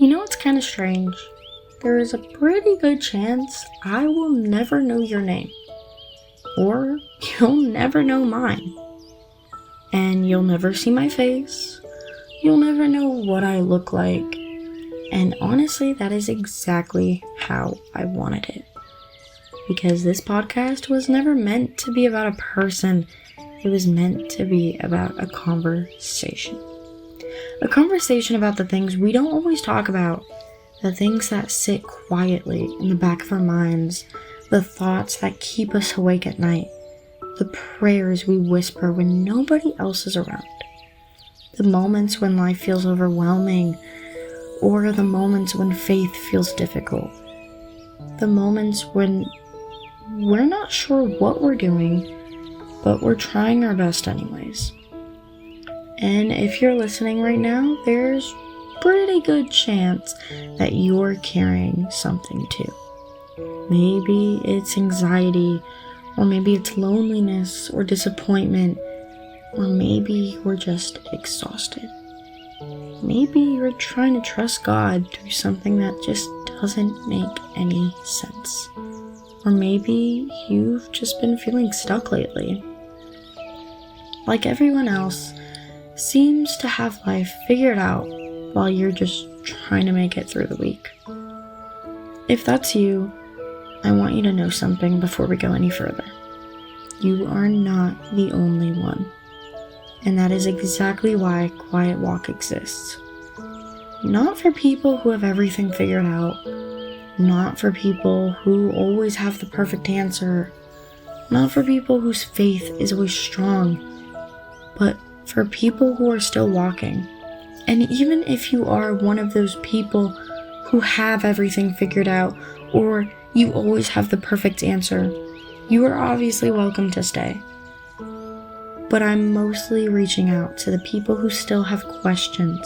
You know, it's kind of strange. There is a pretty good chance I will never know your name. Or you'll never know mine. And you'll never see my face. You'll never know what I look like. And honestly, that is exactly how I wanted it. Because this podcast was never meant to be about a person. It was meant to be about a conversation. A conversation about the things we don't always talk about. The things that sit quietly in the back of our minds. The thoughts that keep us awake at night. The prayers we whisper when nobody else is around. The moments when life feels overwhelming. Or the moments when faith feels difficult. The moments when we're not sure what we're doing, but we're trying our best anyways. And if you're listening right now, there's pretty good chance that you're carrying something too. Maybe it's anxiety, or maybe it's loneliness or disappointment, or maybe you're just exhausted. Maybe you're trying to trust God through something that just doesn't make any sense. Or maybe you've just been feeling stuck lately. Like everyone else, seems to have life figured out while you're just trying to make it through the week. If that's you, I want you to know something before we go any further. You are not the only one. And that is exactly why Quiet Walk exists. Not for people who have everything figured out. Not for people who always have the perfect answer. Not for people whose faith is always strong. But for people who are still walking. And even if you are one of those people who have everything figured out, or you always have the perfect answer, you are obviously welcome to stay. But I'm mostly reaching out to the people who still have questions.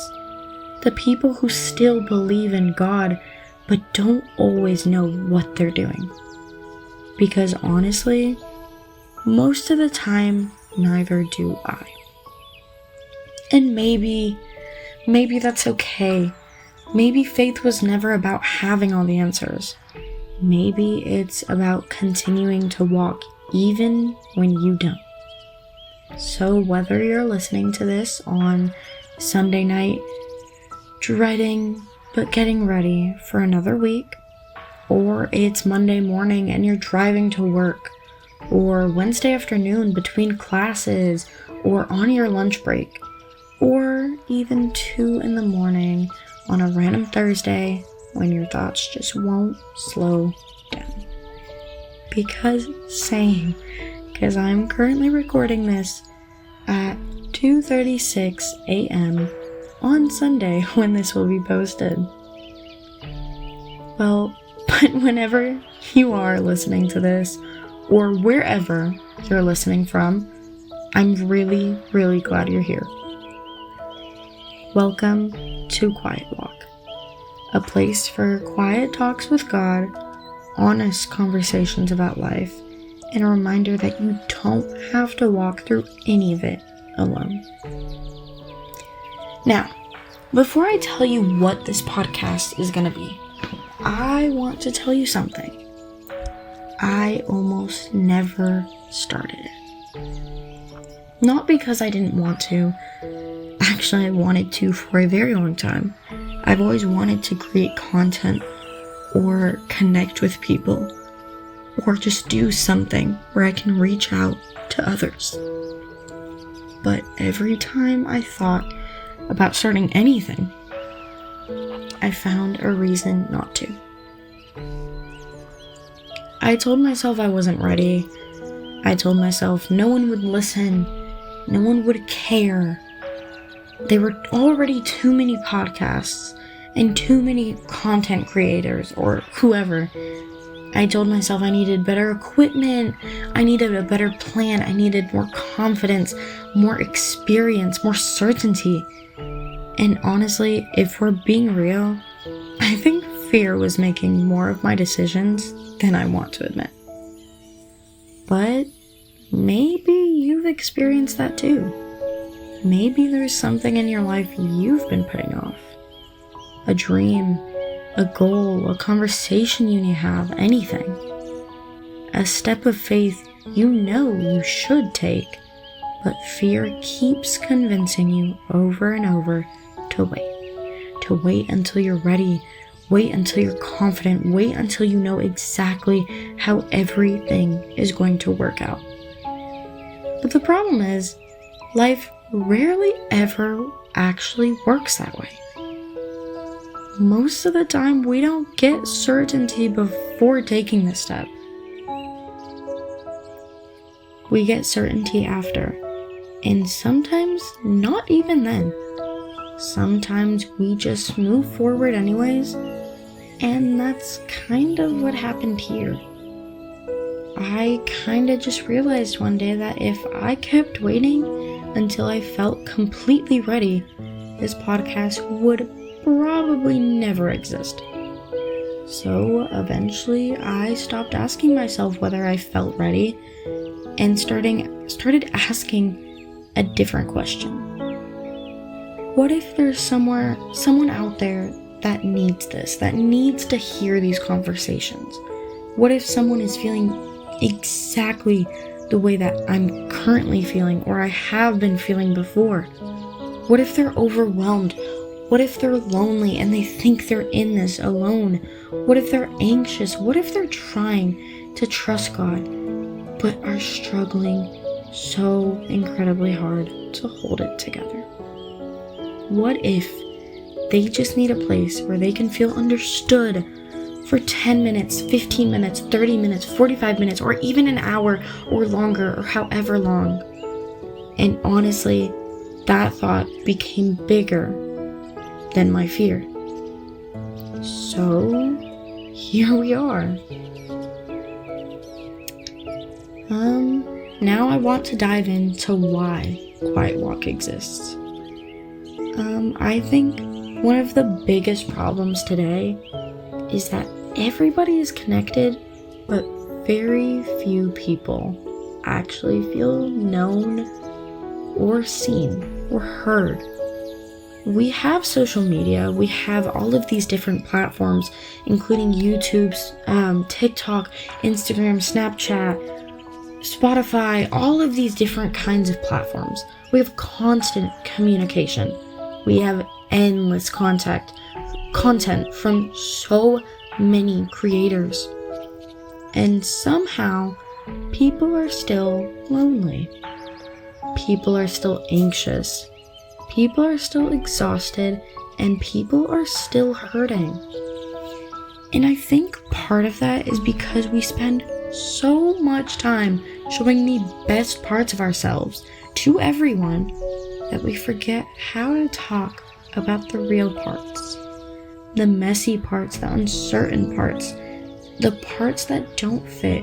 The people who still believe in God, but don't always know what they're doing. Because honestly, most of the time, neither do I. And maybe that's okay. Maybe faith was never about having all the answers. Maybe it's about continuing to walk even when you don't. So whether you're listening to this on Sunday night, dreading but getting ready for another week, or it's Monday morning and you're driving to work, or Wednesday afternoon between classes, or on your lunch break, or even 2 a.m. on a random Thursday when your thoughts just won't slow down. Because I'm currently recording this at 2:36 a.m. on Sunday when this will be posted. Well, but whenever you are listening to this, or wherever you're listening from, I'm really, really glad you're here. Welcome to Quiet Walk, a place for quiet talks with God, honest conversations about life, and a reminder that you don't have to walk through any of it alone. Now, before I tell you what this podcast is going to be, I want to tell you something. I almost never started it. Not because I didn't want to. Actually, I wanted to for a very long time. I've always wanted to create content or connect with people or just do something where I can reach out to others. But every time I thought about starting anything, I found a reason not to. I told myself I wasn't ready. I told myself no one would listen, no one would care. There were already too many podcasts and too many content creators or whoever. I told myself I needed better equipment, I needed a better plan, I needed more confidence, more experience, more certainty. And honestly, if we're being real, I think fear was making more of my decisions than I want to admit. But maybe you've experienced that too. Maybe there's something in your life you've been putting off. a dream, a goal, a conversation you need to have, anything. A step of faith you know you should take, but fear keeps convincing you over and over to wait. To wait until you're ready, wait until you're confident, wait until you know exactly how everything is going to work out. But the problem is, life rarely ever actually works that way. Most of the time, we don't get certainty before taking the step. We get certainty after, and sometimes not even then. Sometimes we just move forward anyways, and that's kind of what happened here. I kind of just realized one day that if I kept waiting until I felt completely ready, this podcast would probably never exist. So eventually I stopped asking myself whether I felt ready and started asking a different question. What if there's someone out there that needs this, that needs to hear these conversations? What if someone is feeling exactly the way that I'm currently feeling or I have been feeling before? What if they're overwhelmed? What if they're lonely and they think they're in this alone? What if they're anxious? What if they're trying to trust God but are struggling so incredibly hard to hold it together? What if they just need a place where they can feel understood for 10 minutes, 15 minutes, 30 minutes, 45 minutes, or even an hour or longer, or however long? And honestly, that thought became bigger than my fear. So, here we are. Now I want to dive into why Quiet Walk exists. I think one of the biggest problems today is that everybody is connected, but very few people actually feel known or seen or heard. We have social media, we have all of these different platforms, including YouTube, TikTok, Instagram, Snapchat, Spotify, all of these different kinds of platforms. We have constant communication. We have endless content from so many creators. And somehow, people are still lonely. People are still anxious. People are still exhausted, and people are still hurting. And I think part of that is because we spend so much time showing the best parts of ourselves to everyone that we forget how to talk about the real parts, the messy parts, the uncertain parts, the parts that don't fit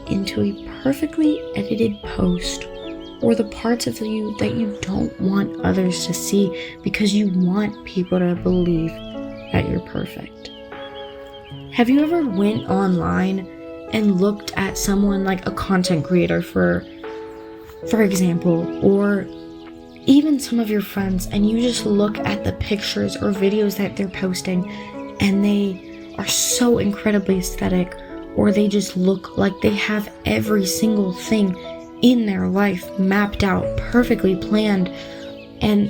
into a perfectly edited post, or the parts of you that you don't want others to see because you want people to believe that you're perfect. Have you ever went online and looked at someone like a content creator, for example, or even some of your friends, and you just look at the pictures or videos that they're posting and they are so incredibly aesthetic, or they just look like they have every single thing in their life mapped out, perfectly planned, and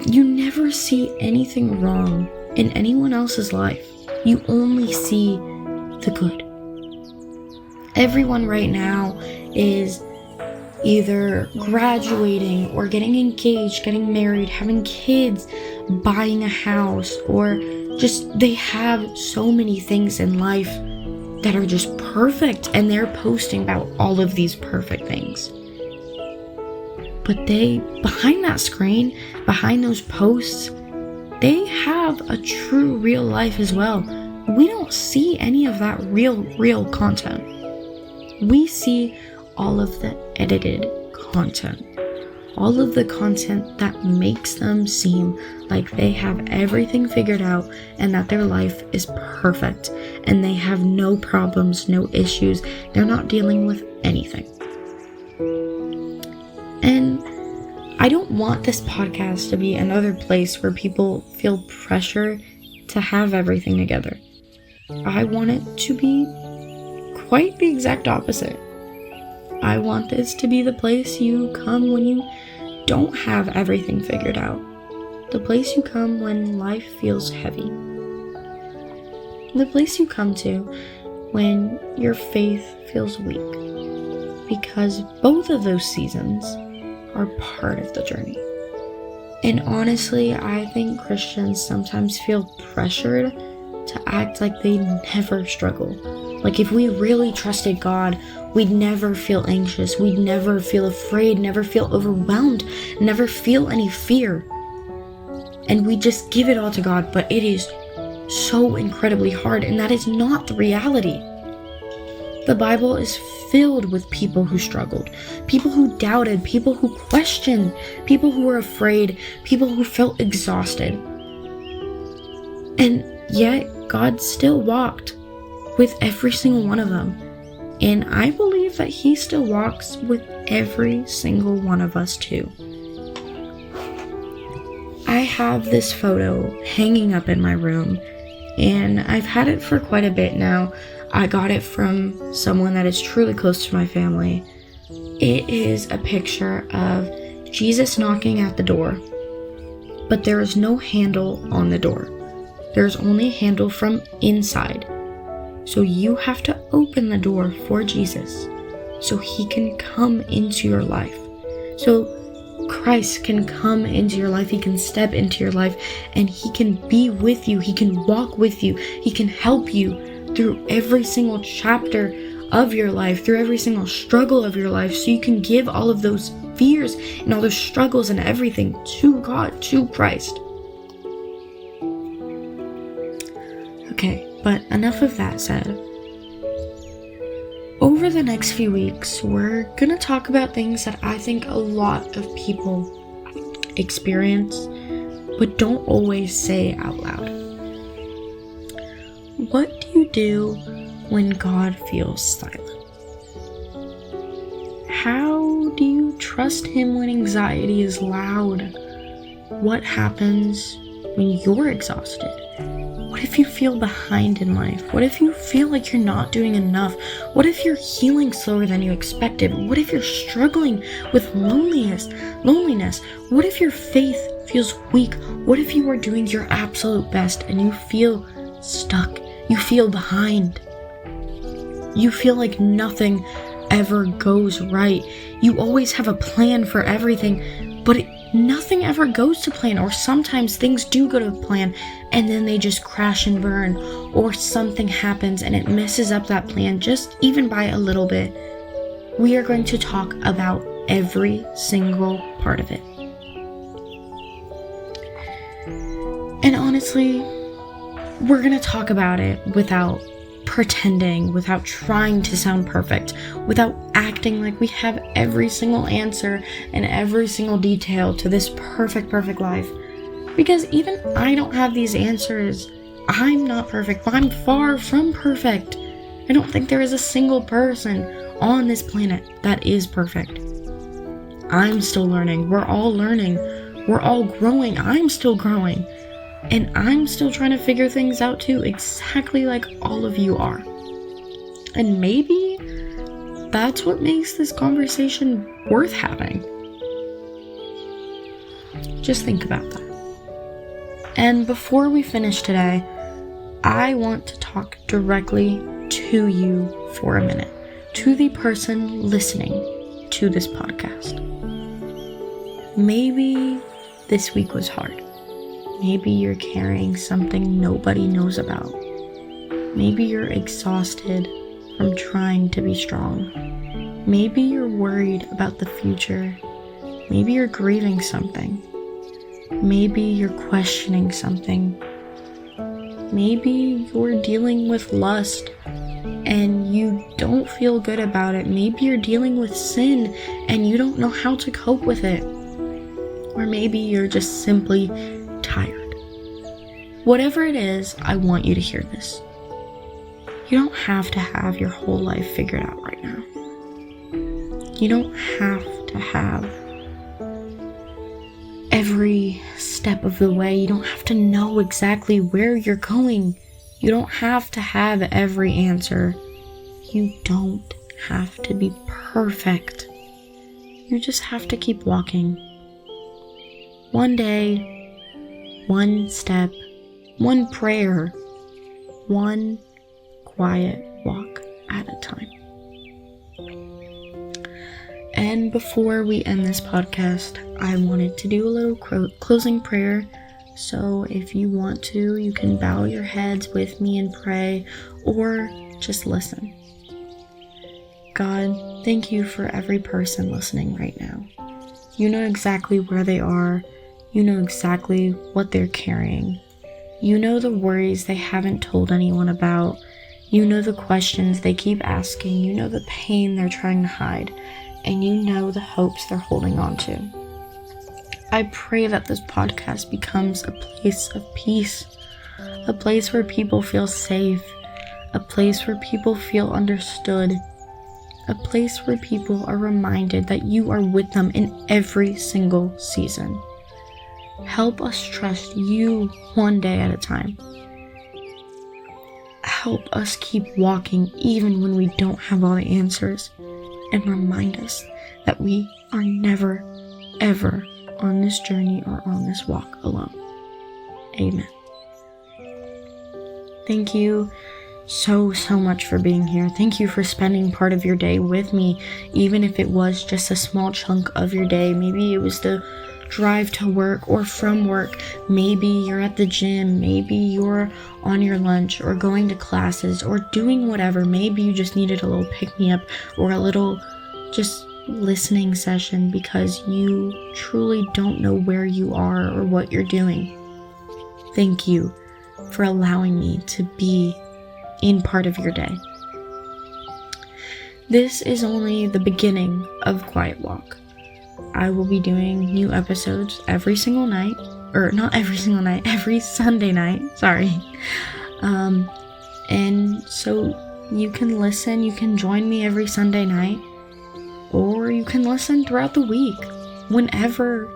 you never see anything wrong in anyone else's life. You only see the good. Everyone right now is either graduating or getting engaged, getting married, having kids, buying a house, or just they have so many things in life that are just perfect, and they're posting about all of these perfect things. But behind that screen, behind those posts, they have a true real life as well. We don't see any of that real content. We see all of the edited content. All of the content that makes them seem like they have everything figured out and that their life is perfect and they have no problems, no issues. They're not dealing with anything. And I don't want this podcast to be another place where people feel pressure to have everything together. I want it to be quite the exact opposite. I want this to be the place you come when you don't have everything figured out. The place you come when life feels heavy. The place you come to when your faith feels weak. Because both of those seasons are part of the journey. And honestly, I think Christians sometimes feel pressured to act like they never struggle. Like if we really trusted God, we'd never feel anxious, we'd never feel afraid, never feel overwhelmed, never feel any fear. And we just give it all to God, but it is so incredibly hard, and that is not the reality. The Bible is filled with people who struggled, people who doubted, people who questioned, people who were afraid, people who felt exhausted. And yet, God still walked with every single one of them. And I believe that He still walks with every single one of us too. I have this photo hanging up in my room, and I've had it for quite a bit now. I got it from someone that is truly close to my family. It is a picture of Jesus knocking at the door, but there is no handle on the door. There's only a handle from inside. So you have to open the door for Jesus so He can come into your life. So Christ can come into your life. He can step into your life and He can be with you. He can walk with you. He can help you through every single chapter of your life, through every single struggle of your life, so you can give all of those fears and all those struggles and everything to God, to Christ. Okay, but enough of that said. Over the next few weeks, we're gonna talk about things that I think a lot of people experience, but don't always say out loud. What do you do when God feels silent? How do you trust Him when anxiety is loud? What happens when you're exhausted? What if you feel behind in life? What if you feel like you're not doing enough? What if you're healing slower than you expected? What if you're struggling with loneliness? What if your faith feels weak? What if you are doing your absolute best and you feel stuck? You feel behind. You feel like nothing ever goes right. You always have a plan for everything, but nothing ever goes to plan, or sometimes things do go to plan and then they just crash and burn, or something happens and it messes up that plan just even by a little bit. We are going to talk about every single part of it. And honestly, we're going to talk about it without pretending, without trying to sound perfect, without acting like we have every single answer and every single detail to this perfect life. Because even I don't have these answers. I'm not perfect. I'm far from perfect. I don't think there is a single person on this planet that is perfect. I'm still learning. We're all learning. We're all growing. I'm still growing. And I'm still trying to figure things out too, exactly like all of you are. And maybe that's what makes this conversation worth having. Just think about that. And before we finish today, I want to talk directly to you for a minute, to the person listening to this podcast. Maybe this week was hard. Maybe you're carrying something nobody knows about. Maybe you're exhausted from trying to be strong. Maybe you're worried about the future. Maybe you're grieving something. Maybe you're questioning something. Maybe you're dealing with lust and you don't feel good about it. Maybe you're dealing with sin and you don't know how to cope with it. Or maybe you're just simply tired. Whatever it is, I want you to hear this. You don't have to have your whole life figured out right now. You don't have to have every step of the way. You don't have to know exactly where you're going. You don't have to have every answer. You don't have to be perfect. You just have to keep walking. One day, one step, one prayer, one quiet walk at a time. And before we end this podcast, I wanted to do a little closing prayer. So if you want to, you can bow your heads with me and pray, or just listen. God, thank you for every person listening right now. You know exactly where they are. You know exactly what they're carrying. You know the worries they haven't told anyone about. You know the questions they keep asking. You know the pain they're trying to hide. And you know the hopes they're holding on to. I pray that this podcast becomes a place of peace, a place where people feel safe, a place where people feel understood, a place where people are reminded that you are with them in every single season. Help us trust you one day at a time. Help us keep walking even when we don't have all the answers. And remind us that we are never, ever on this journey or on this walk alone. Amen. Thank you so much for being here. Thank you for spending part of your day with me, even if it was just a small chunk of your day. Maybe it was the drive to work or from work. Maybe you're at the gym. Maybe you're on your lunch or going to classes or doing whatever. Maybe you just needed a little pick-me-up or a little just listening session because you truly don't know where you are or what you're doing. Thank you for allowing me to be in part of your day. This is only the beginning of Quiet Walk. I will be doing new episodes every single night, or not every single night, every Sunday night, sorry. And so you can listen, you can join me every Sunday night, or you can listen throughout the week, whenever.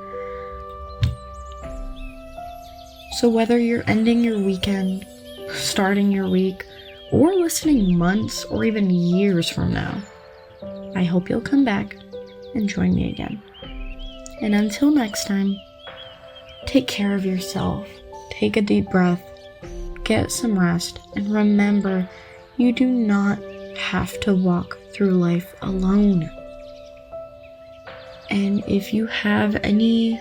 So whether you're ending your weekend, starting your week, or listening months or even years from now, I hope you'll come back and join me again. And until next time, take care of yourself, take a deep breath, get some rest, and remember, you do not have to walk through life alone. And if you have any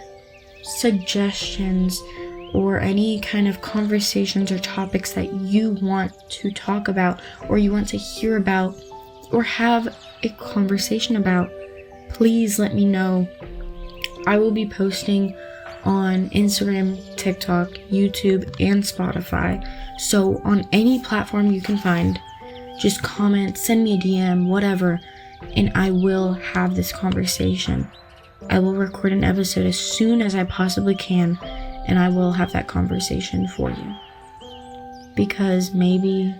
suggestions or any kind of conversations or topics that you want to talk about or you want to hear about or have a conversation about, please let me know. I will be posting on Instagram, TikTok, YouTube, and Spotify. So on any platform you can find, just comment, send me a DM, whatever, and I will have this conversation. I will record an episode as soon as I possibly can, and I will have that conversation for you. Because maybe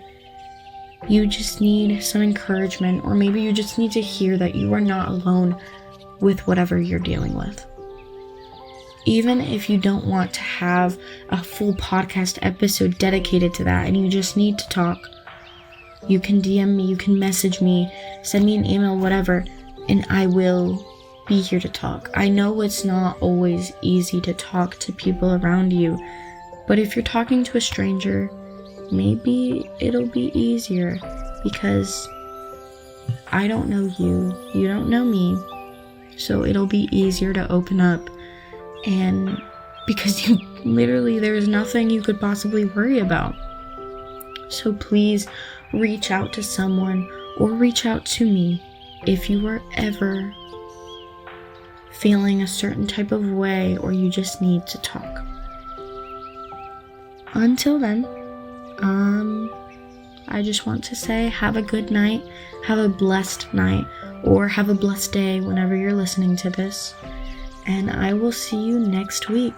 you just need some encouragement, or maybe you just need to hear that you are not alone with whatever you're dealing with. Even if you don't want to have a full podcast episode dedicated to that and you just need to talk, you can DM me, you can message me, send me an email, whatever, and I will be here to talk. I know it's not always easy to talk to people around you, but if you're talking to a stranger, maybe it'll be easier because I don't know you, you don't know me, so it'll be easier to open up. And because you literally, there's nothing you could possibly worry about. So please reach out to someone or reach out to me if you are ever feeling a certain type of way or you just need to talk. Until then, I just want to say have a good night, have a blessed night, or have a blessed day whenever you're listening to this. And I will see you next week.